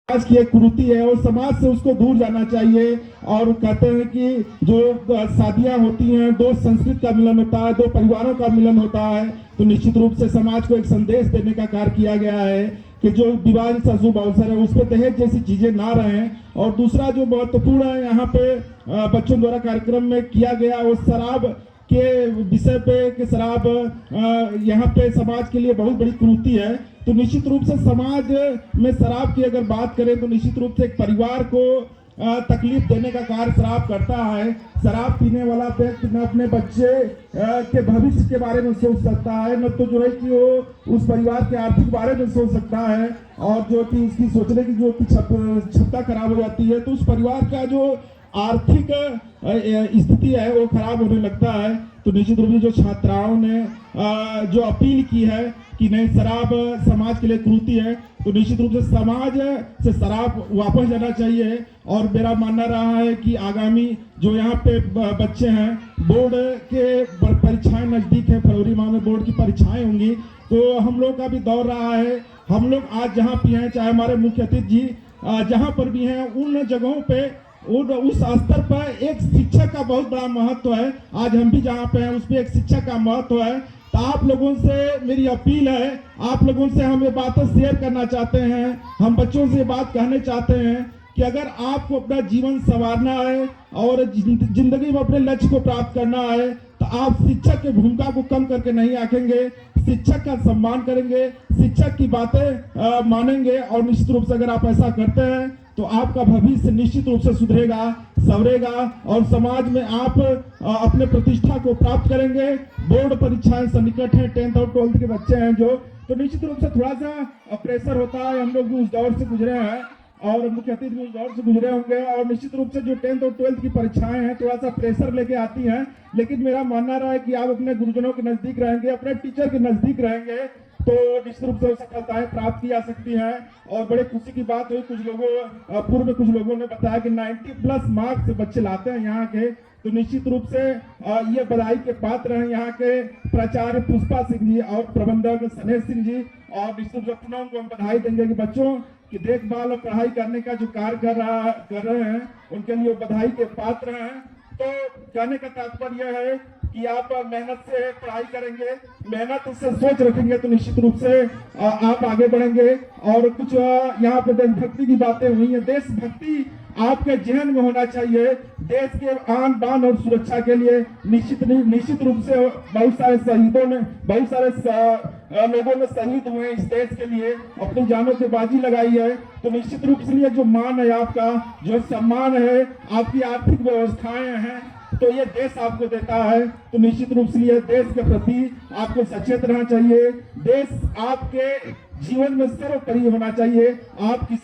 समाज की एक कुरीति है और समाज से उसको दूर जाना चाहिए। और कहते हैं कि जो शादियां होती हैं, दो संस्कृत का मिलन होता है, दो परिवारों का मिलन होता है, तो निश्चित रूप से समाज को एक संदेश देने का कार्य किया गया है कि जो विवाह से शुभ अवसर है उस पर दहेज जैसी चीजें ना रहें। और दूसरा जो महत्वपूर्ण है यहाँ पे बच्चों द्वारा कार्यक्रम में किया गया वो शराब के विषय पे कि शराब यहाँ पे समाज के लिए बहुत बड़ी कुरीति है। तो निश्चित रूप से समाज में शराब की अगर बात करें तो निश्चित रूप से एक परिवार को तकलीफ देने का कार्य शराब करता है। शराब पीने वाला व्यक्ति न अपने बच्चे के भविष्य के बारे में सोच सकता है, न तो जो है कि वो उस परिवार के आर्थिक बारे में सोच सकता है, और जो कि उसकी सोचने की जो क्षमता खराब हो जाती है तो उस परिवार का जो आर्थिक स्थिति है वो खराब होने लगता है। तो निश्चित रूप से जो छात्राओं ने जो अपील की है कि नहीं शराब समाज के लिए कुरीति है, तो निश्चित रूप से समाज से शराब वापस जाना चाहिए। और मेरा मानना रहा है कि आगामी जो यहाँ पे बच्चे हैं, बोर्ड के परीक्षाएं नजदीक है, फरवरी माह में बोर्ड की परीक्षाएं होंगी, तो हम लोग का भी दौर रहा है। हम लोग आज जहाँ भी हैं, चाहे हमारे मुख्य अतिथि जी जहाँ पर भी हैं, उन जगहों पे उस स्तर पर एक शिक्षक का बहुत बड़ा महत्व है। आज हम भी जहाँ पे हैं उस पर एक शिक्षक का महत्व है। तो आप लोगों से मेरी अपील है, आप लोगों से हम ये बातें शेयर करना चाहते हैं, हम बच्चों से ये बात कहने चाहते हैं कि अगर आपको अपना जीवन संवारना है और जिंदगी में अपने लक्ष्य को प्राप्त करना है तो आप शिक्षक की भूमिका को कम करके नहीं आंकेंगे, शिक्षक का सम्मान करेंगे, शिक्षक की बातें मानेंगे। और निश्चित रूप से अगर आप ऐसा करते हैं तो आपका भविष्य निश्चित रूप से सुधरेगा, संवरेगा और समाज में आप अपने प्रतिष्ठा को प्राप्त करेंगे। बोर्ड परीक्षाएं सन्निकट हैं, 10th और 12th के बच्चे हैं जो, तो निश्चित रूप से थोड़ा सा प्रेशर होता है। हम लोग भी उस दौर से गुजरे हैं और मुख्य अतिथि भी उस दौर से गुजरे होंगे, और निश्चित रूप से जो 10th और 12th की परीक्षाएं हैं थोड़ा सा प्रेशर लेके आती हैं। लेकिन मेरा मानना रहा है कि आप अपने गुरुजनों के नजदीक रहेंगे, अपने टीचर के नजदीक रहेंगे, तो निश्चित रूप से सफलताएं प्राप्त की जा सकती हैं। और बड़े खुशी की बात हुई, पूर्व में कुछ लोगों ने बताया कि 90+ मार्क्स बच्चे लाते हैं यहाँ के, तो निश्चित रूप से ये बधाई के पात्र हैं यहाँ के प्राचार्य पुष्पा सिंह जी और प्रबंधक सनेश सिंह जी। और निश्चित रूप से पुनः उनको हम बधाई देंगे कि बच्चों की देखभाल और पढ़ाई करने का जो कार्य कर रहे हैं उनके लिए बधाई के पात्र हैं। तो कहने का तात्पर्य यह है कि आप मेहनत से पढ़ाई करेंगे, मेहनत से सोच रखेंगे तो निश्चित रूप से आप आगे बढ़ेंगे। और कुछ यहाँ पे देशभक्ति की बातें हुई हैं, देशभक्ति आपके जहन में होना चाहिए। देश के आन बान और सुरक्षा के लिए निश्चित रूप से बहुत सारे शहीदों ने, बहुत सारे लोगों ने शहीद हुए इस देश के लिए, अपनी जानों से बाजी लगाई है। तो निश्चित रूप से ये जो मान है आपका, जो सम्मान है, आपकी आर्थिक व्यवस्थाएं हैं, तो ये देश आपको देता है। तो निश्चित रूप से ये देश के प्रति आपको सचेत रहना चाहिए। देश आपके जीवन में सर्वोपरि होना चाहिए। आप